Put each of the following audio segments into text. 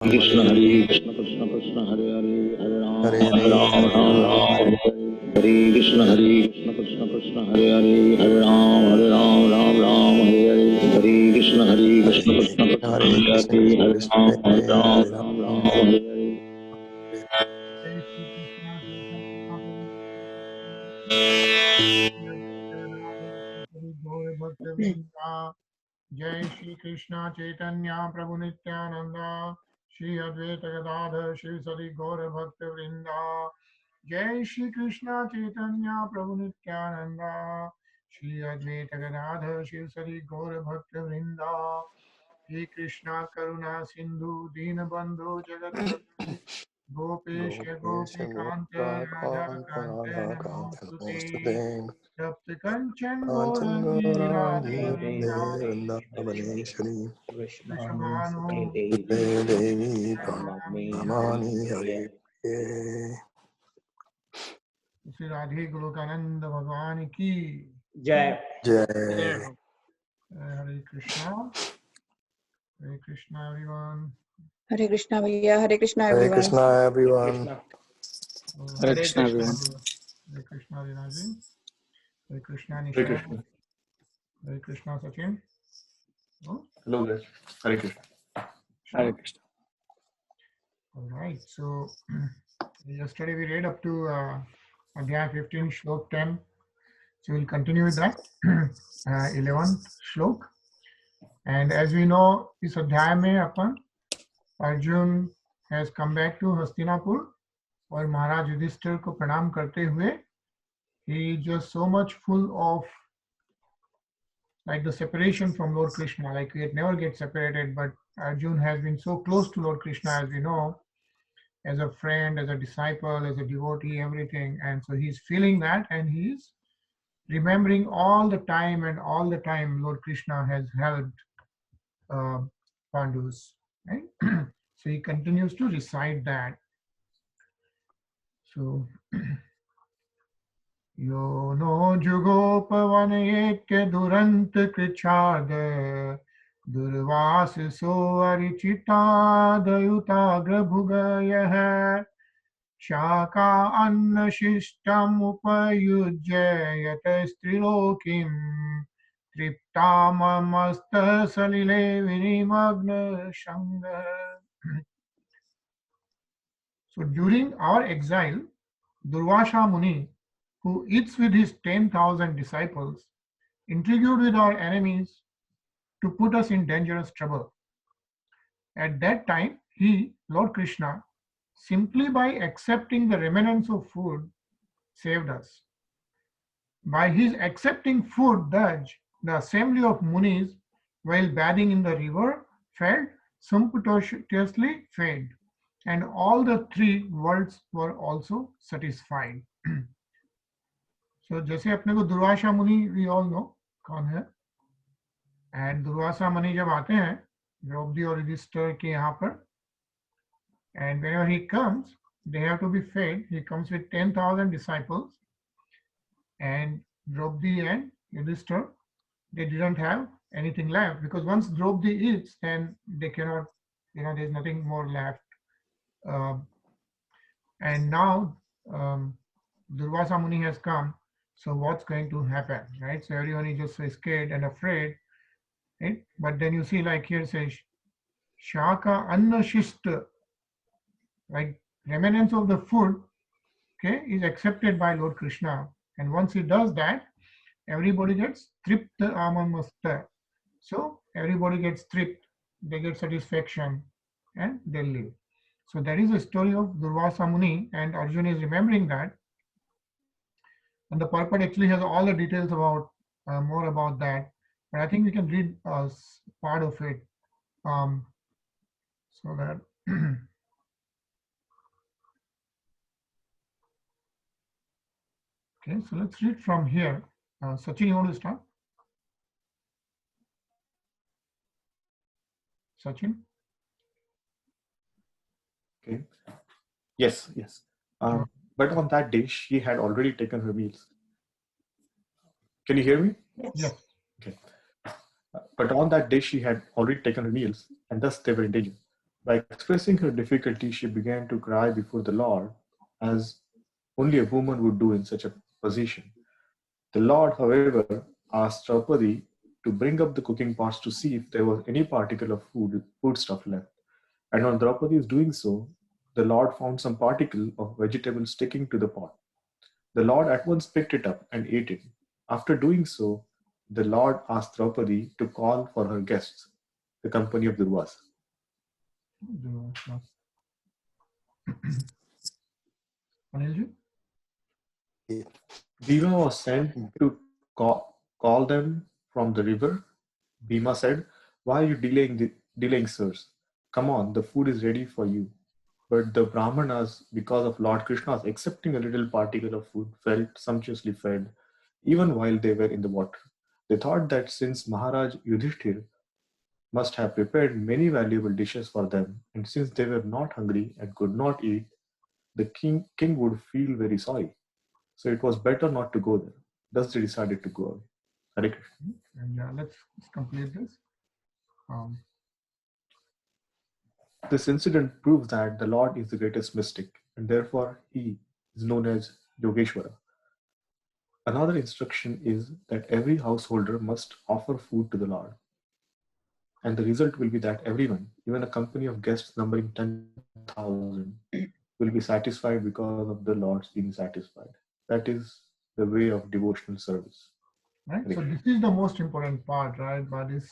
Krishna Hare Krishna Krishna Krishna Hare Hare Hare Ram Hare Hare Ram Ram Ram Hare Hare Hare Krishna Krishna Krishna Hare Hare Hare Ram Ram Ram Hare Hare Hare Krishna Krishna Krishna Hare Hare Krishna Hare Krishna Hare Krishna Ram Hare Hare Ram Ram Hare Hare Hare जय श्री कृष्णा चैतन्य प्रभु नित्यानंदा श्री अद्वैत गदाधर श्री सदि गौर भक्त वृंदा जय श्री कृष्णा चैतन्य प्रभु नित्यानंदा श्री अद्वैत गदाधर श्री सदि गौर भक्त वृंदा हे कृष्णा करुणा सिंधु दीन बंधु जगत Gopesh Gopesh गोपिकांत Radha Gopakant Kant Radha Kant नमोस्तुते Namaste तप्त कंचन Kanchan Gaurangi Radhe Gaurani Vrindavaneshwari Vrindavane Shri Vrishabhanu Devi प्रणमामि Pranamani Hare Hare Shri Radhe गोलोकानंद भगवान की जय Jai Hare Krishna everyone Hare Krishna भैया, Hare Krishna Hare everyone. Krishna everyone. Krishna Hare Krishna everyone. Hare Krishna Reena ji Hare Krishna Hare Nisha Krishna. Hare Krishna Sachin Hello guys. Hare Krishna. Hare Krishna. all right, so yesterday we read up to Adhyaya 15 Shlok 10, so we'll continue with that 11th Shlok. And as we know, इस अध्याय में अपन Arjun has come back to Hastinapur और महाराज युधिष्ठिर को प्रणाम करते हुए he is just so much full of like the separation from Lord Krishna, like we never get separated, but Arjun has been so close to Lord Krishna, as we know, as a friend, as a disciple, as a devotee, everything. And so he's feeling that, and he's remembering all the time, and all the time Lord Krishna has helped Pandus, right? So he continues to recite that. So Yo no jugopavanayetya durant krichad durvasiso arichitadayutagra bhugayah shaka anna shishtam upayujyayate strilokim triptamamasta salile vinimagna shanga. So during our exile, Durvasha Muni, who eats with his 10,000 disciples, intrigued with our enemies to put us in dangerous trouble. At that time, he, Lord Krishna, simply by accepting the remnants of food, saved us. By his accepting food, Daj, the assembly of Munis, while bathing in the river, felt sumptuously fed, and all the three worlds were also satisfied. So जैसे अपने को दुर्वासा मुनि we all know कौन है, and Durvasa मुनि जब आते हैं द्रौपदी और युधिष्ठिर के यहाँ पर, and whenever he comes they have to be fed. He comes with 10,000 disciples, and Draupadi and Yudhishthir, they didn't have anything left, because once Draupadi eats, then they cannot, there's nothing more left. And now Durvasa Muni has come, so what's going to happen, right? So everyone is just so scared and afraid, right? But then you see, like here says, Shaka Anna Shishta, like remnants of the food, okay, is accepted by Lord Krishna. And once he does that, everybody gets tripta amamasta. So everybody gets tripped, they get satisfaction, and they live. So that is the story of Durvasa Muni, and Arjuna is remembering that. And the purport actually has all the details about more about that. But I think we can read part of it so that. Okay, so let's read from here. Sachin, you want to start? Sachin? Okay. Yes. But on that day, she had already taken her meals. Can you hear me? Yes. Okay. But on that day, she had already taken her meals, and thus they were in danger. By expressing her difficulty, she began to cry before the Lord, as only a woman would do in such a position. The Lord, however, asked Draupadi to bring up the cooking pots to see if there was any particle of foodstuff left. And on Draupadi's doing so, the Lord found some particle of vegetable sticking to the pot. The Lord at once picked it up and ate it. After doing so, the Lord asked Draupadi to call for her guests, the company of Durvasa. Anilji? Bhima was sent to call them from the river. Bhima said, "Why are you delaying, sirs? Come on, the food is ready for you." But the Brahmanas, because of Lord Krishna's accepting a little particle of food, felt sumptuously fed, even while they were in the water. They thought that since Maharaj Yudhishthir must have prepared many valuable dishes for them, and since they were not hungry and could not eat, the king would feel very sorry. So it was better not to go there. Thus they decided to go away. Hare Krishna. And let's complete this. This incident proves that the Lord is the greatest mystic, and therefore he is known as Yogeshwara. Another instruction is that every householder must offer food to the Lord. And the result will be that everyone, even a company of guests numbering 10,000, will be satisfied because of the Lord's being satisfied. That is the way of devotional service. Right? So this is the most important part, right? By this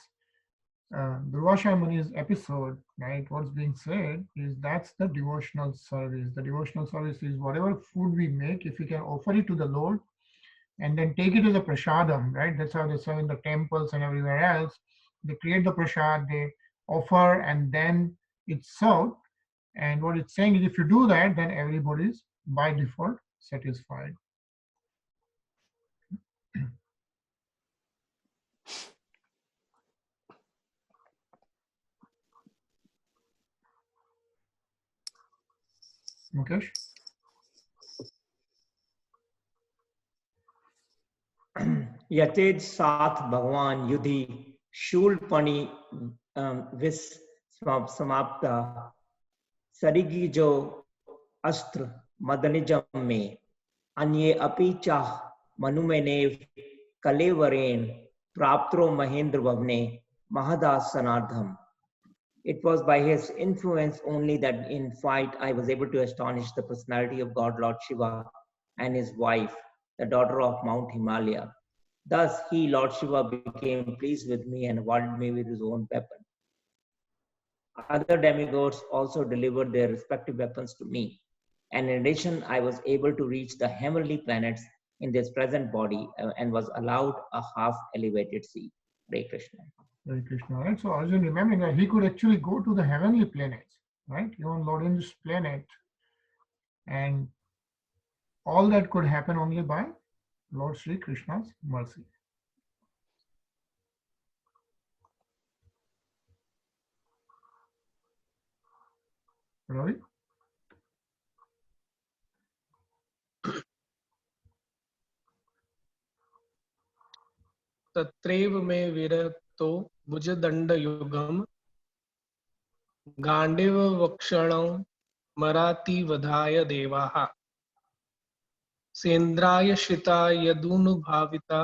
Durvasa Muni's episode, right? What's being said is that's the devotional service. The devotional service is whatever food we make, if we can offer it to the Lord and then take it as a prasadam, right? That's how they serve in the temples and everywhere else. They create the prasad, they offer, and then it's served. And what it's saying is if you do that, then everybody's by default satisfied. Mukesh? यतेज साथ भगवान युधि शूलपणि विस समाप्ता सरिगी जो अस्त्र मदनिजम में अन्ये अपि चाह मनुमेनेव कलेवरेण प्राप्तो महेंद्र भवने महदासनार्धम. It was by his influence only that in fight I was able to astonish the personality of God Lord Shiva and his wife, the daughter of Mount Himalaya. Thus he, Lord Shiva, became pleased with me and awarded me with his own weapon. Other demigods also delivered their respective weapons to me. And in addition, I was able to reach the heavenly planets in this present body and was allowed a half elevated seat. Hare Krishna. Hare Krishna, right? So Arjun, remembering that he could actually go to the heavenly planets, right? Even Lord Indra's planet. And all that could happen only by Lord Sri Krishna's mercy. Ravi? तत्रैव मे विरक्तो भुजदण्डयुगम् गाण्डीववक्षणं मरातिवधाय देवाः सेन्द्राय Shrita यदुनुभाविता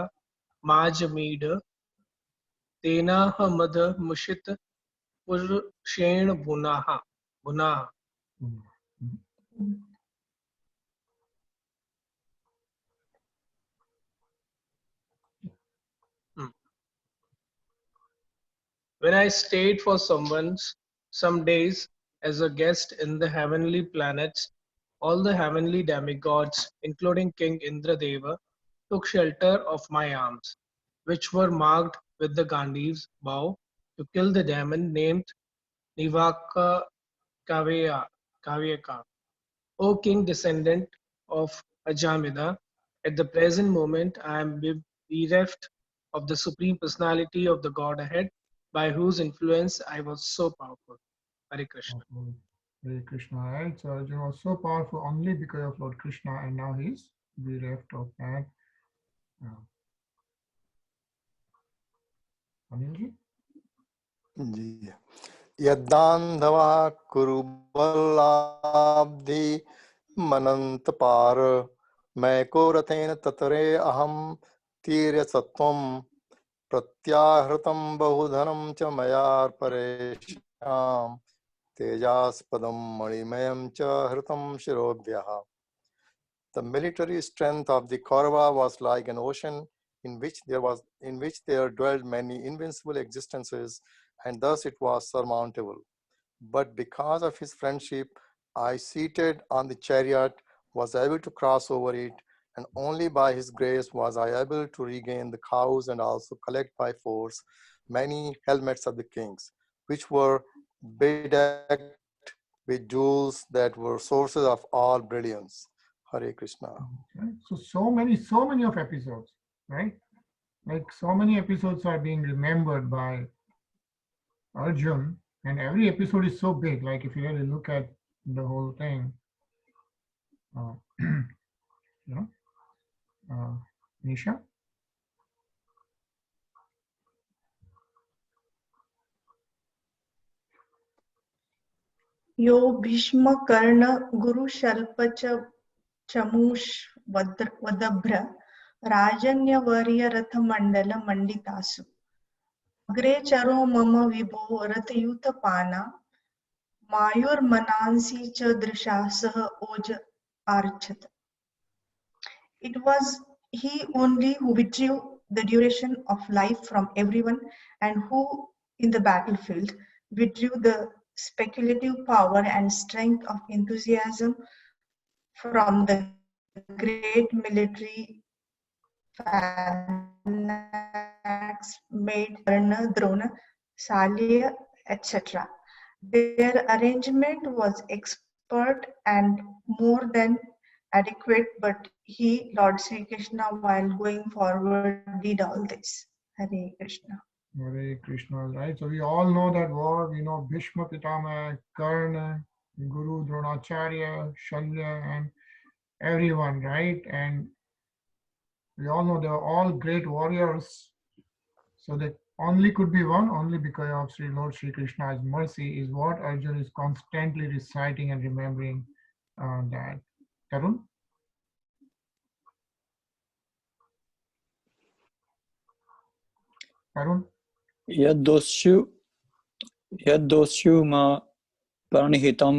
माजमीढ तेनाहमधमुषित पुरुषेण भुनाः. When I stayed for some days as a guest in the heavenly planets, all the heavenly demigods, including King Indradeva, took shelter of my arms, which were marked with the Gandhi's bow to kill the demon named Nivaka Kavyaka. O King, descendant of Ajamida, at the present moment I am bereft of the Supreme Personality of the Godhead, by whose influence I was so powerful. Hare Krishna. Hare Krishna, right? So Arjun was so powerful only because of Lord Krishna, and now he's bereft of that. Anilji? जी यद्दान्धवा कुरुबलाब्धि मनन्तपार मैको रथेन ततरे अहं तीर्यसत्त्वं प्रत्याहृतं बहुधनं च मया परेषां तेजास्पदं मणिमयं च हृतं शिरोभ्यः. The military strength of the Kaurava was like an ocean in which there dwelled many invincible existences, and thus it was surmountable. But because of his friendship, I, seated on the chariot, was able to cross over it, and only by his grace was I able to regain the cows and also collect by force many helmets of the kings, which were bedecked with jewels that were sources of all brilliance. Hare Krishna. Okay. So many of episodes, right? Like so many episodes are being remembered by Arjun, and every episode is so big. Like if you really look at the whole thing, you know, Nisha. यो भीष्म कर्ण गुरु शल्प चमूष वदभ्र राजन्यवर्य रथ मंडल मंडितासु अग्रे चरो मम विभो रथयूथपाना मायुर्मनांसि च दृशा सह ओज आर्चत. It was he only who withdrew the duration of life from everyone and who, in the battlefield, withdrew the speculative power and strength of enthusiasm from the great military fanatics made Karna, Drona, Salya, etc. Their arrangement was expert and more than adequate, but he, Lord Sri Krishna, while going forward, did all this. Hare Krishna. Hare Krishna, right? So we all know that war. We know Bhishma Pitama, Karna, Guru Dronacharya, Shalya, and everyone, right? And we all know they're all great warriors. So that only could be one, only because of Sri Lord Sri Krishna's mercy is what Arjun is constantly reciting and remembering that. Tarun? Tarun? यद्दोष्यु मा प्रणिहितं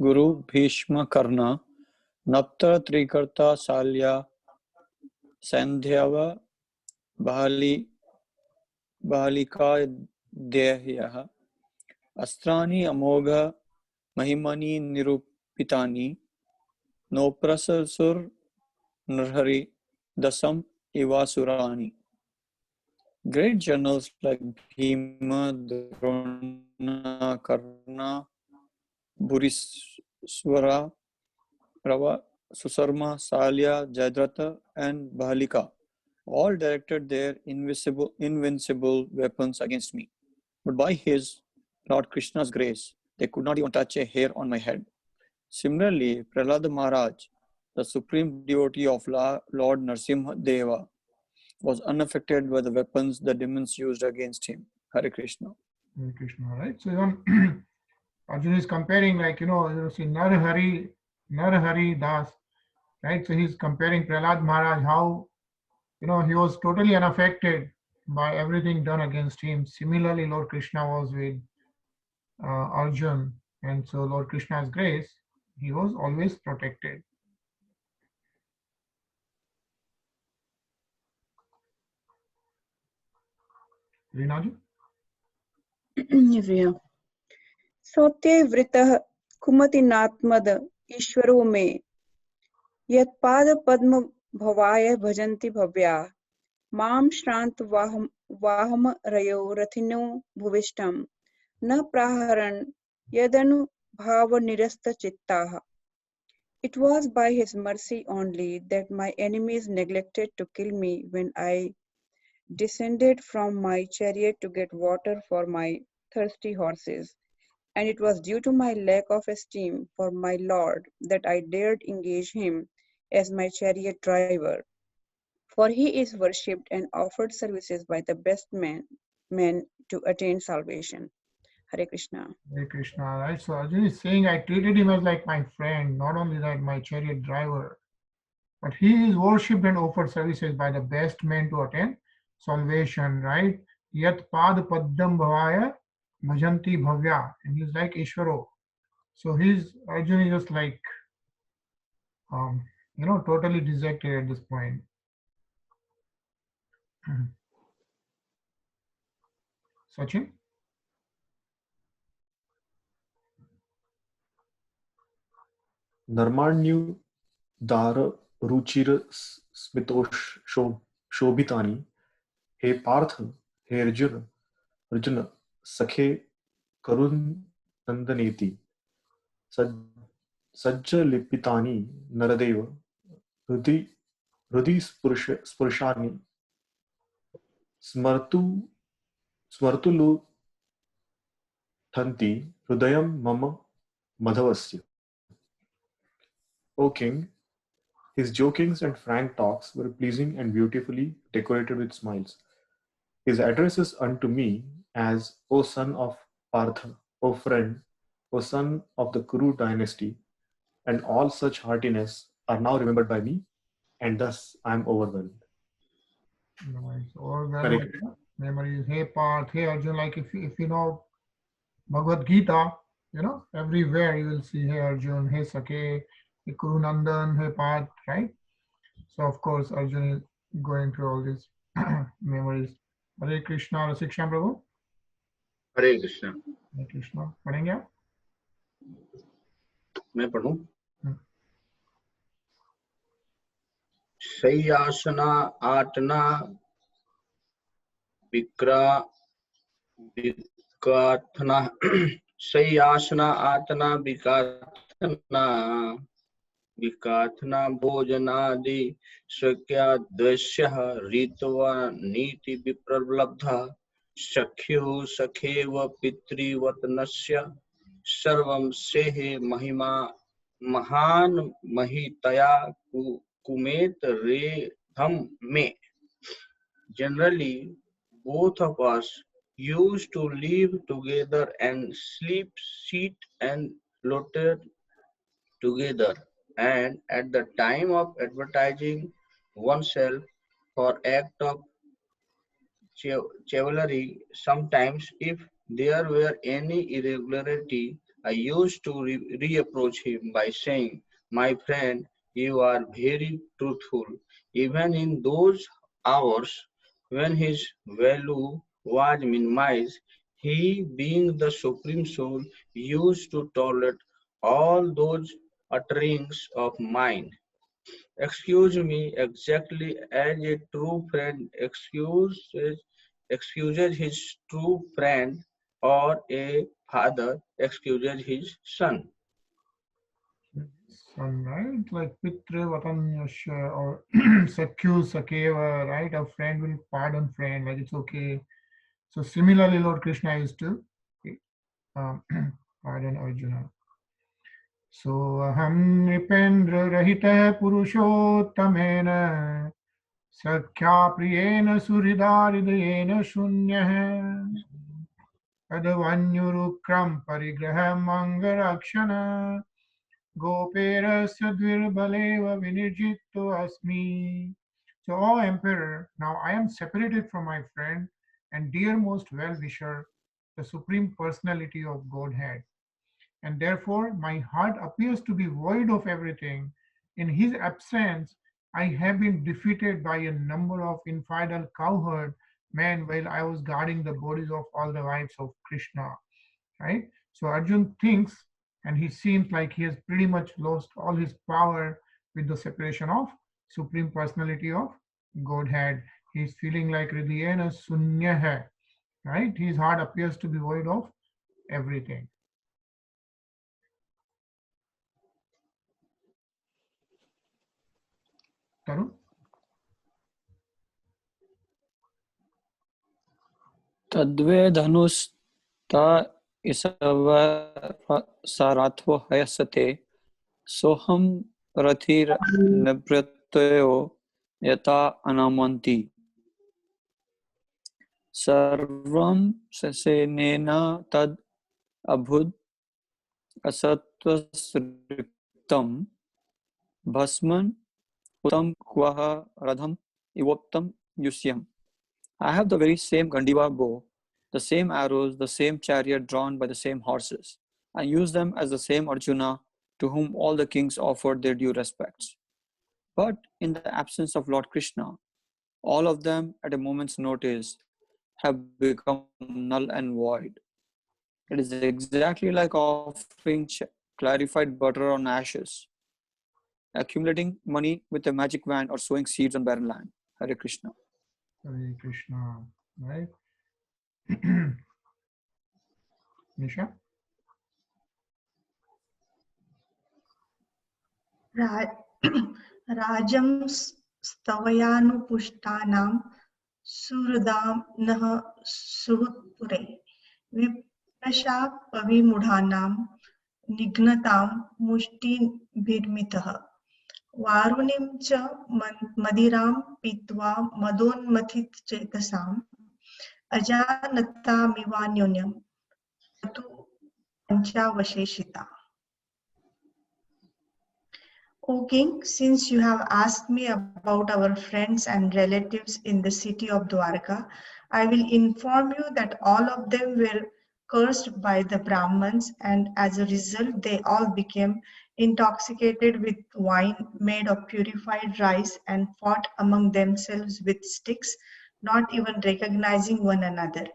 गुरु भीष्म कर्ण नप्तर त्रिकर्ता शाल्या सैन्ध्यव बालिका देह्यः अस्त्राणि अमोघ महिमनि निरूपितानि नोप्रससुर नरहरि दशम इवासुराणि. Great generals like Bhima, Drona, Karna, Bhuriswara, Rava, Susarma, Salya, Jayadratha, and Bahalika all directed their invincible weapons against me. But by his Lord Krishna's grace, they could not even touch a hair on my head. Similarly, Prahlada Maharaj, the supreme devotee of Lord Narsimha Deva, was unaffected by the weapons the demons used against him. Hare Krishna. Hare Krishna, right? So even Arjun is comparing, like, see Narhari Das, right? So he's comparing Prahlad Maharaj, how, he was totally unaffected by everything done against him. Similarly, Lord Krishna was with Arjun, and so Lord Krishna's grace, he was always protected. Rinaji? सोते वृतः कुमतिनात्मद ईश्वरो मे यत्पाद पद्म भवाय भजन्ति भव्या मां श्रान्त वाहम रयो रथिनो भुविष्टं न प्राहरन् यदनु भाव निरस्त चित्ताः. It was by his mercy only that my enemies neglected to kill me when I descended from my chariot to get water for my thirsty horses, and it was due to my lack of esteem for my lord that I dared engage him as my chariot driver, for he is worshipped and offered services by the best men to attain salvation. Hare Krishna. Hare Krishna, right? So Arjun is saying, I treated him as like my friend, not only that, my chariot driver. But he is worshipped and offered services by the best men to attain salvation, right? Yat pad paddam bhavaya bhajanti bhavya. And he's like Ishvaro. So he's, Arjun is just like, totally dejected at this point. Sachin? Narmanyu Dara Ruchir Smitosh Shobhitani. He Parth, he Arjuna, Sakhe Karun Nandaneti. Sajja Lipitani Naradeva. Hrudi Spurshani. Smartulu Thanti Hrudayam Mama Madhavasya. O king, his jokings and frank talks were pleasing and beautifully decorated with smiles. His addresses unto me as O son of Partha, O friend, O son of the Kuru dynasty, and all such heartiness are now remembered by me, and thus I am overwhelmed. Nice. Overwhelmed Hare with Krishna. memories. Hey Parth, hey Arjun, like if you know Bhagavad Gita, everywhere you will see Hey Arjun, Hey Sakhe, Hey Kuru Nandan, Hey Parth, right? So of course Arjun is going through all these memories. Hare Krishna, Rasiksha Prabhu. Hare Krishna. Hare Krishna. पढ़ेंगे आप? मैं पढ़ूं. शय्यासना आटना विकाथना शय्यासना आटना विकाथना भोजनादि शक्याद्वश्यः ऋत्वा नीति विप्रलब्धः सख्यो सखेव पितृवतनस्य सर्वं सेहे महिमा महान महितया कुमेत रेधम में. Generally, both of us used to live together and sleep, sit and floated together, and at the time of advertising oneself for act of chivalry, sometimes if there were any irregularity, I used to reapproach him by saying, "My friend, you are very truthful." Even in those hours when his value was minimized, he, being the Supreme Soul, used to tolerate all those utterings of mine. Excuse me, exactly as a true friend excuses his true friend, or a father excuses his son. Son, right? Like Pitre Vatanyasya or Sakyu Sakeva, right? A friend will pardon friend, like it's okay. So similarly, Lord Krishna used to pardon Arjuna. So aham nipendra rahita purushotamena sakya priyena suridharidayena shunyah adavanyurukram parigraham angarakshana goperasya dvirbaleva vinirjito asmi. So, O Emperor, now I am separated from my friend and dearmost well-wisher, the Supreme Personality of Godhead, and therefore my heart appears to be void of everything. In his absence, I have been defeated by a number of infidel cowherd men while I was guarding the bodies of all the wives of Krishna, right? So Arjun thinks, and he seems like he has pretty much lost all his power with the separation of Supreme Personality of Godhead. He's feeling like Hridayena Sunya hai, right? His heart appears to be void of everything. Tarun? तद्वेदनुस्ता इसवसाराथो हयसते सोहम रथिर निवृत्तयो यथा अनामन्ति सर्वं ससेनेन तद् abhud asatvasriktam bhasman uttam kvaha radham ivoptam yusyam. I have the very same Gandiva bow, the same arrows, the same chariot drawn by the same horses. I use them as the same Arjuna to whom all the kings offered their due respects. But in the absence of Lord Krishna, all of them at a moment's notice have become null and void. It is exactly like offering clarified butter on ashes, accumulating money with a magic wand, or sowing seeds on barren land. Hare Krishna. Hare Krishna, right? Nisha? Rajam stavyanupushtanam suradam nah suhutpure viprasha pavimudhanam nignatam mushti bhirmitah varunim cha madiram pitva madonmathit chetasam ajanata mivanyonyam tatu panchavasheshita. O King, since you have asked me about our friends and relatives in the city of Dwarka, I will inform you that all of them were cursed by the Brahmins, and as a result they all became intoxicated with wine made of purified rice and fought among themselves with sticks, not even recognizing one another.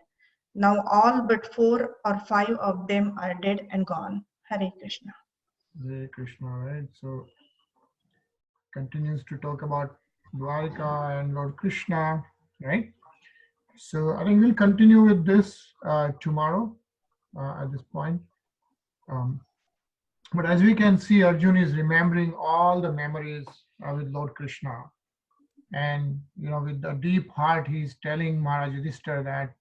Now all but 4 or 5 of them are dead and gone. Hare Krishna. Hare Krishna, right? So continues to talk about Dwarka and Lord Krishna, right? So I think we'll continue with this tomorrow at this point. But as we can see, Arjun is remembering all the memories with Lord Krishna. And, with a deep heart, he's telling Maharaj Yudhishthira that,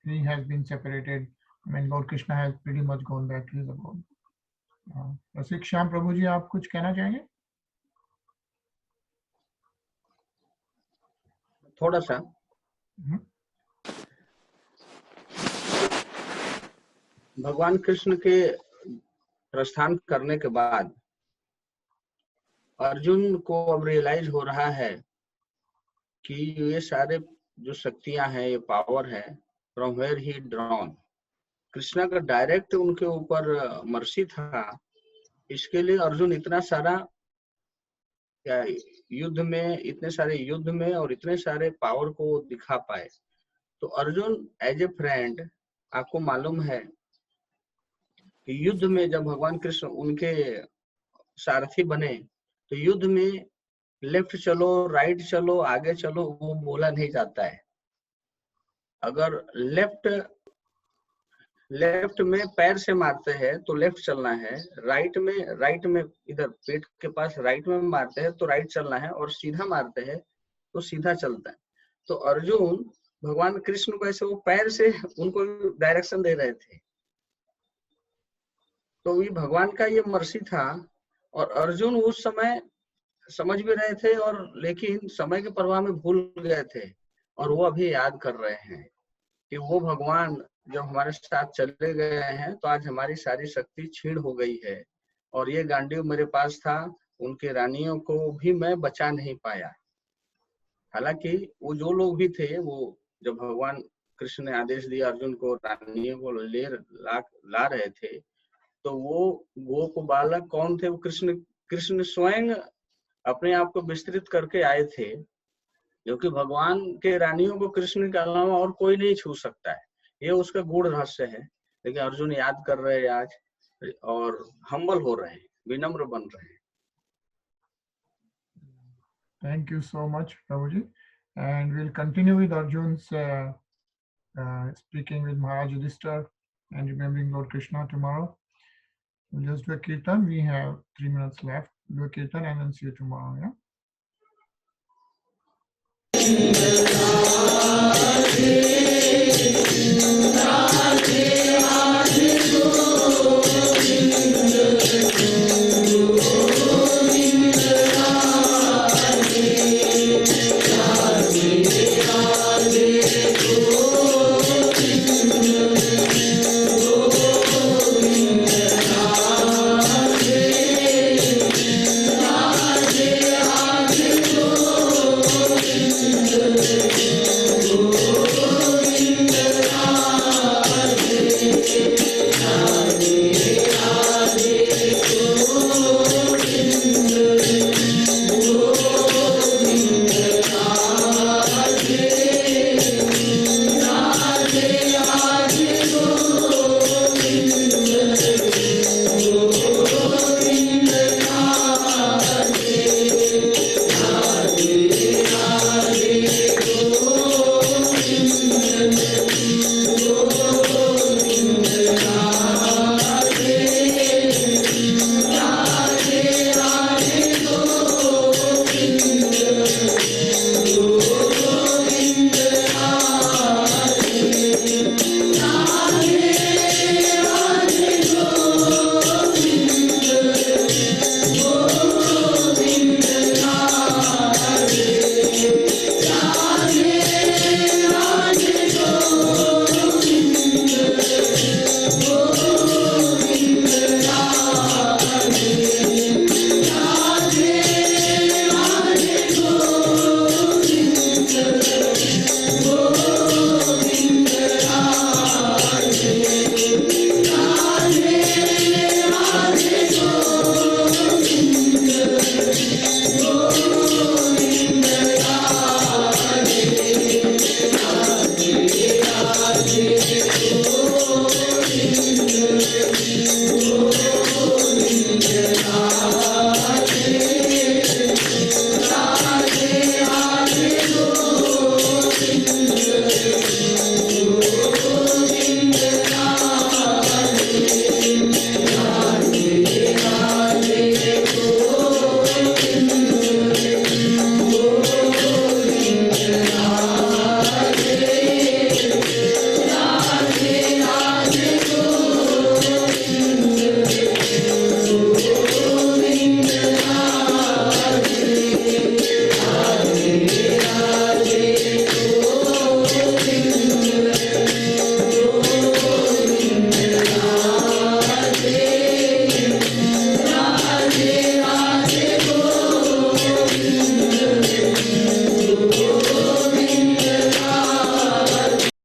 he has been separated. I mean, Lord Krishna has pretty much gone back to his abode. रसिक श्याम प्रभु जी, आप कुछ कहना चाहेंगे? थोड़ा सा। भगवान कृष्ण के प्रस्थान करने के बाद अर्जुन को अब रियलाइज हो रहा है कि ये सारे जो शक्तियां हैं, ये पावर है, from where he drawn, Krishna का डायरेक्ट उनके ऊपर मर्सी था। इसके लिए अर्जुन इतना सारा युद्ध में, इतने सारे युद्ध में और इतने सारे पावर को दिखा पाए। तो अर्जुन एज ए फ्रेंड, आपको मालूम है कि युद्ध में जब भगवान कृष्ण उनके सारथी बने तो युद्ध में लेफ्ट चलो, राइट चलो, आगे चलो, वो बोला नहीं जाता है। अगर लेफ्ट में पैर से मारते हैं तो लेफ्ट चलना है, राइट में इधर पेट के पास राइट में मारते हैं तो राइट चलना है, और सीधा मारते हैं तो सीधा चलता है। तो अर्जुन भगवान कृष्ण को ऐसे वो पैर से उनको डायरेक्शन दे रहे थे। तो ये भगवान का ये मर्सी था, और अर्जुन उस समय समझ भी रहे थे, और लेकिन समय के प्रवाह में भूल गए थे, और वो अभी याद कर रहे हैं कि वो भगवान जब हमारे साथ चले गए हैं तो आज हमारी सारी शक्ति क्षीण हो गई है, और ये गांडीव मेरे पास था, उनके रानियों को भी मैं बचा नहीं पाया। हालांकि वो जो लोग भी थे, वो जब भगवान कृष्ण ने आदेश दिया अर्जुन को रानियों को ला रहे थे, तो वो गोप बालक कौन थे? वो कृष्ण स्वयं अपने आप को विस्तृत करके आए थे, क्योंकि भगवान के रानियों को कृष्ण के अलावा और कोई नहीं छू सकता है। ये उसका गूढ़ रहस्य है। लेकिन अर्जुन याद कर रहे हैं आज, और हम्बल हो रहे हैं, विनम्र बन रहे हैं। Thank you so much, Prabhuji. And we'll continue with Arjun's speaking with Maharaj Yudhishthira and remembering Lord Krishna tomorrow. We'll just do a kirtan. We have 3 minutes left. Do a kirtan and then see you tomorrow. Yeah.